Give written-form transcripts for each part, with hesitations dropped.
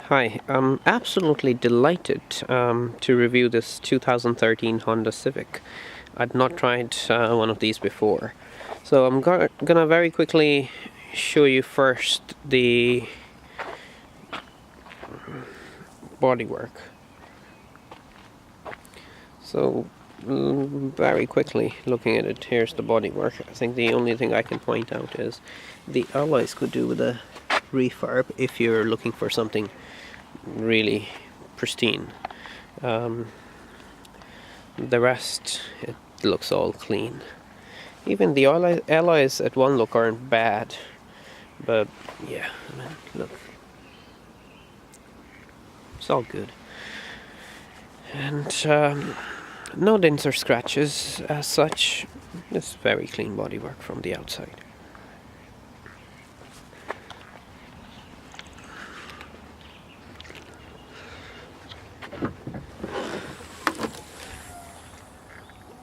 Hi, I'm absolutely delighted to review this 2013 Honda Civic. I'd not tried one of these before. So I'm gonna very quickly show you first the bodywork. So very quickly looking at it, here's the bodywork. I think the only thing I can point out is the alloys could do with a refurb if you're looking for something really pristine. The rest, it looks all clean. Even the alloys at one look aren't bad, but yeah, I mean, look, it's all good. And no dents or scratches as such. It's very clean bodywork from the outside.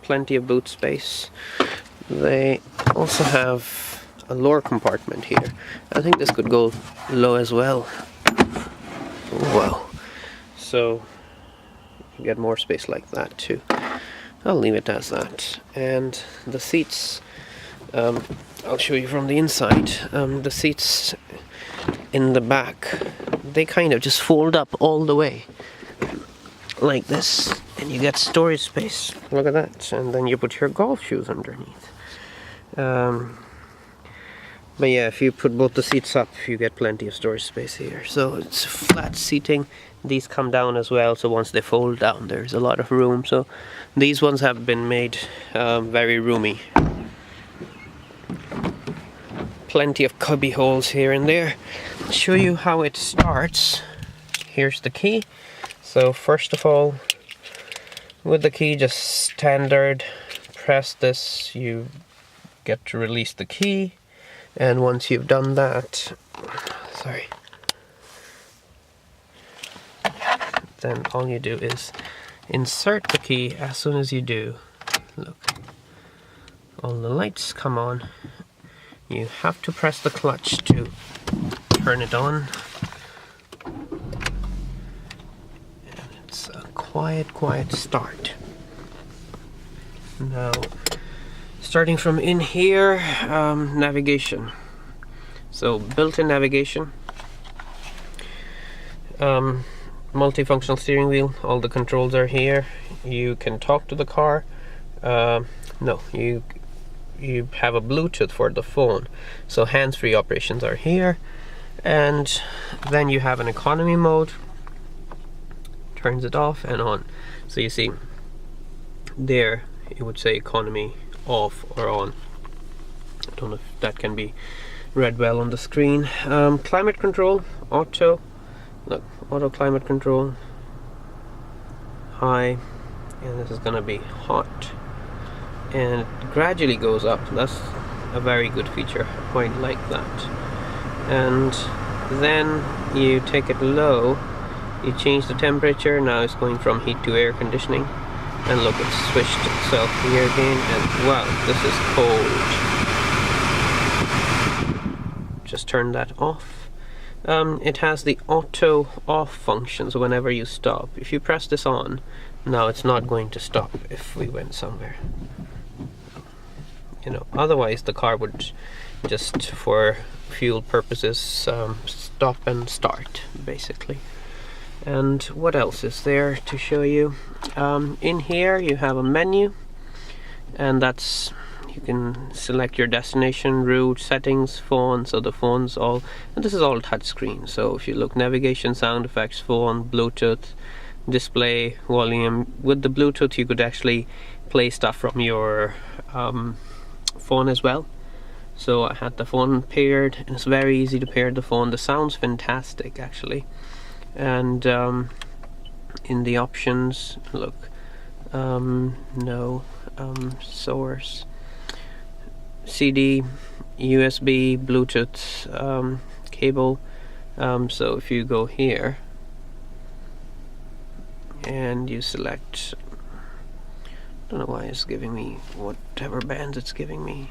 Plenty of boot space. They also have a lower compartment here. I think this could go low as well. Wow. So you get more space like that too. I'll leave it as that. And the seats, I'll show you from the inside. The seats in the back, they kind of just fold up all the way like this, and you get storage space. Look at that. And then you put your golf shoes underneath. But yeah, if you put both the seats up, you get plenty of storage space here. So it's flat seating. These come down as well, so once they fold down, there's a lot of room. So these ones have been made very roomy. Plenty of cubby holes here and there. I'll show you how it starts. Here's the key. So first of all, with the key, just standard, press this, you get to release the key. And once you've done that, then all you do is insert the key. As soon as you do, look, all the lights come on. You have to press the clutch to turn it on. And it's a quiet start. Now, starting from in here, navigation. So built-in navigation, multifunctional steering wheel, all the controls are here. You can talk to the car. No, you have a Bluetooth for the phone. So hands-free operations are here. And then you have an economy mode. Turns it off and on. So you see, there it would say economy off or on. I don't know if that can be read well on the screen. Climate control, auto. Look, auto climate control, high, and this is gonna be hot, and it gradually goes up. That's a very good feature. I quite like that. And then you take it low, you change the temperature. Now it's going from heat to air conditioning. And look, it's switched itself here again, and wow, this is cold. Just turn that off. It has the auto off function, so whenever you stop, if you press this on, now it's not going to stop if we went somewhere. You know, otherwise the car would just, for fuel purposes, stop and start, basically. And what else is there to show you? In here you have a menu, and that's, you can select your destination, route, settings, phone. So the phone's all, and this is all touchscreen. So if you look, navigation, sound effects, phone, Bluetooth, display, volume. With the Bluetooth you could actually play stuff from your phone as well. So I had the phone paired, and it's very easy to pair the phone. The sound's fantastic actually. And in the options, look, source, CD, USB, Bluetooth, cable. So if you go here and you select, I don't know why it's giving me whatever bands it's giving me.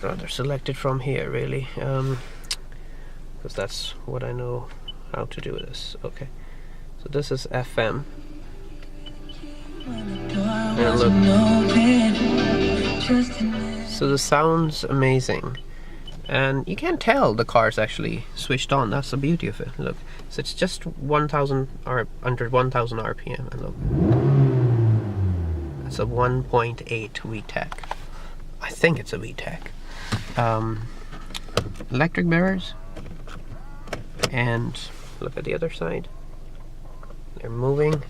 rather select it from here really, because that's what I know how to do this. Okay, so this is FM. And look, so the sound's amazing, and you can't tell the car's actually switched on. That's the beauty of it. Look, so it's just 1,000 or under 1,000 RPM, and look, it's a 1.8 VTEC. I think it's a VTEC. Electric mirrors, and look at the other side. They're moving.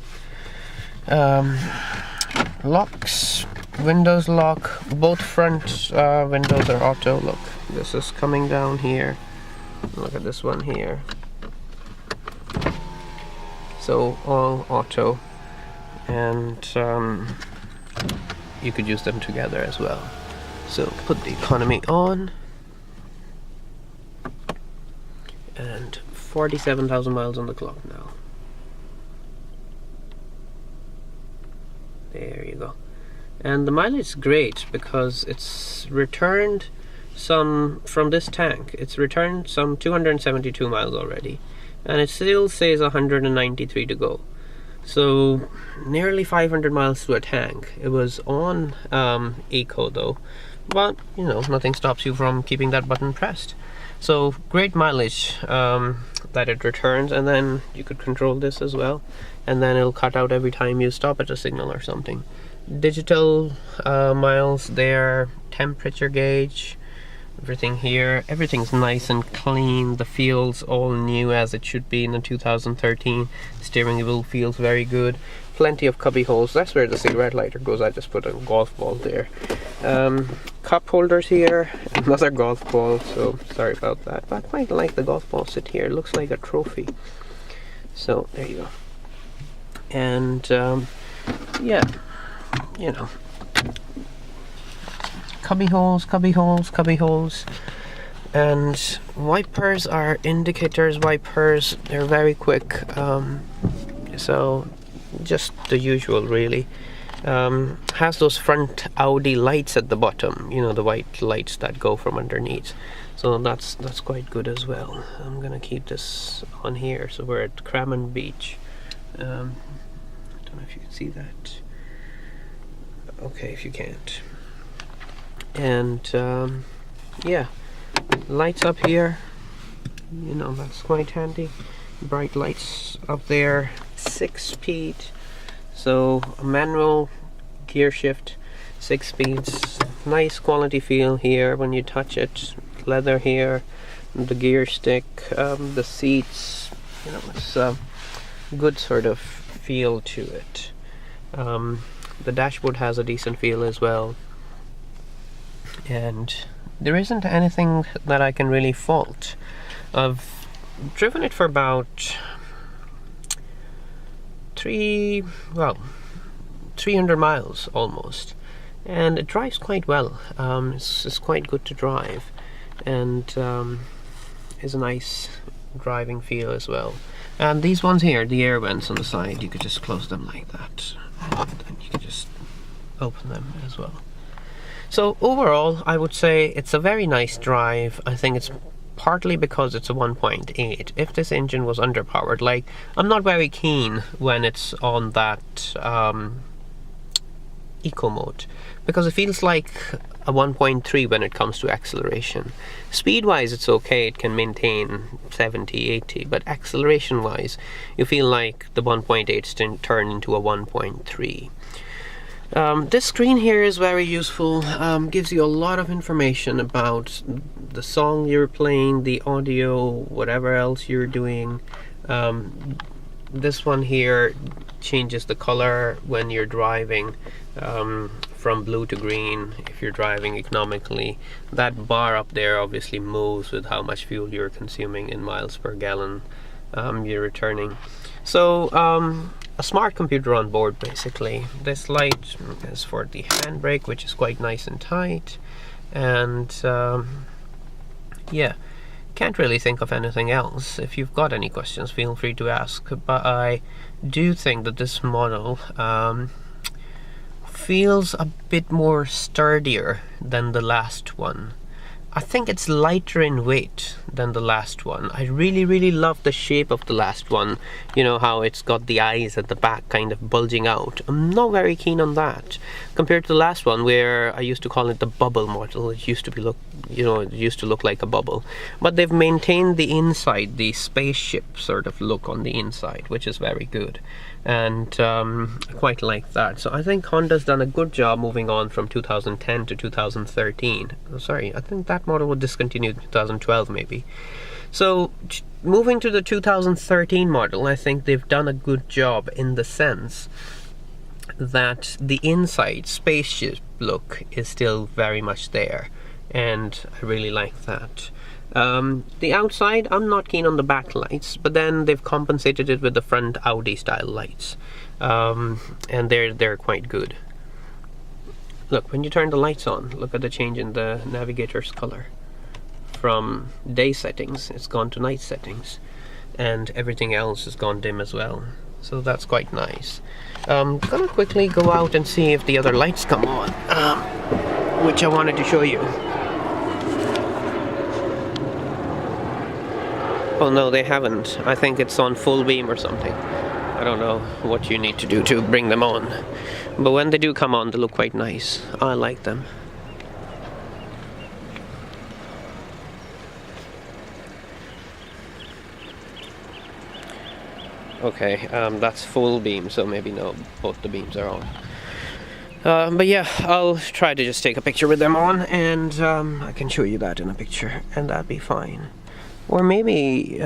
Locks, windows lock, both front windows are auto. Look, this is coming down here. Look at this one here. So all auto, and you could use them together as well. So put the economy on, and 47,000 miles on the clock now. There you go. And the mileage is great because it's returned some from this tank. It's returned some 272 miles already, and it still says 193 to go. So nearly 500 miles to a tank. It was on eco though, but you know, nothing stops you from keeping that button pressed. So great mileage that it returns, and then you could control this as well, and then it'll cut out every time you stop at a signal or something. Digital miles there, temperature gauge, everything here. Everything's nice and clean. The feels all new as it should be in the 2013. Steering wheel feels very good. Plenty of cubby holes. That's where the cigarette lighter goes. I just put a golf ball there. Cup holders here, another golf ball, so sorry about that, but I quite like the golf ball sit here. It looks like a trophy. So there you go. And yeah, you know, cubby holes, cubby holes, cubby holes. And wipers are indicators wipers. They're very quick, so just the usual really. Has those front Audi lights at the bottom, you know, the white lights that go from underneath, so that's quite good as well. I'm gonna keep this on here. So we're at Crammon Beach. I don't know if you can see that. Okay, if you can't. And yeah, lights up here, you know, that's quite handy. Bright lights up there. 6-speed, so a manual gear shift, 6 speeds. Nice quality feel here when you touch it. Leather here, the gear stick, the seats, you know, it's a good sort of feel to it. The dashboard has a decent feel as well, and there isn't anything that I can really fault. I've driven it for about 300 miles almost, and it drives quite well. It's quite good to drive, and is a nice driving feel as well. And these ones here, the air vents on the side, you could just close them like that, and then you can just open them as well. So overall, I would say it's a very nice drive. I think it's partly because it's a 1.8. If this engine was underpowered, like, I'm not very keen when it's on that eco mode, because it feels like a 1.3 when it comes to acceleration. Speed wise it's okay, it can maintain 70-80, but acceleration wise you feel like the 1.8 turn into a 1.3. This screen here is very useful. Gives you a lot of information about the song you're playing, the audio, whatever else you're doing. This one here changes the color when you're driving, from blue to green if you're driving economically. That bar up there obviously moves with how much fuel you're consuming in miles per gallon you're returning. So a smart computer on board basically. This light is for the handbrake, which is quite nice and tight, and yeah, can't really think of anything else. If you've got any questions, feel free to ask, but I do think that this model feels a bit more sturdier than the last one. I think it's lighter in weight than the last one. I really love the shape of the last one. You know how it's got the eyes at the back kind of bulging out. I'm not very keen on that compared to the last one, where I used to call it the bubble model. It used to be it used to look like a bubble, but they've maintained the inside, the spaceship sort of look on the inside, which is very good, and I quite like that. So I think Honda's done a good job moving on from 2010 to 2013. Sorry, I think that model was discontinued in 2012 maybe. So moving to the 2013 model, I think they've done a good job in the sense that the inside spaceship look is still very much there, and I really like that. The outside, I'm not keen on the backlights, but then they've compensated it with the front Audi style lights, and they're quite good. Look, when you turn the lights on, look at the change in the navigator's color. From day settings, it's gone to night settings, and everything else has gone dim as well. So that's quite nice. I'm gonna quickly go out and see if the other lights come on, which I wanted to show you. Oh no, they haven't. I think it's on full beam or something. I don't know what you need to do to bring them on. But when they do come on, they look quite nice. I like them. Okay, that's full beam, so maybe no, both the beams are on. But yeah, I'll try to just take a picture with them on, and I can show you that in a picture, and that'd be fine. Or maybe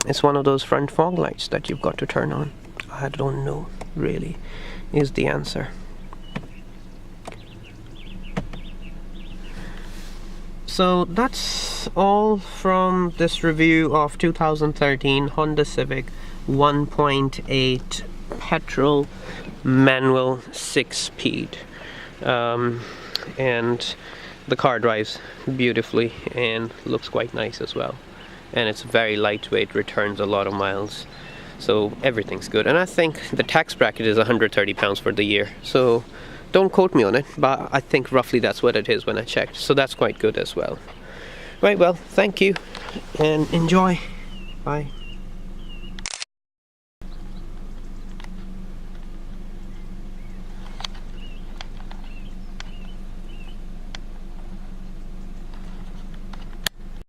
it's one of those front fog lights that you've got to turn on. I don't know, really, is the answer. So that's all from this review of 2013 Honda Civic 1.8 petrol manual 6-speed. And the car drives beautifully and looks quite nice as well. And it's very lightweight, returns a lot of miles, so everything's good. And I think the tax bracket is £130 for the year, so don't quote me on it, but I think roughly that's what it is when I checked, so that's quite good as well. Right, well, thank you and enjoy. Bye.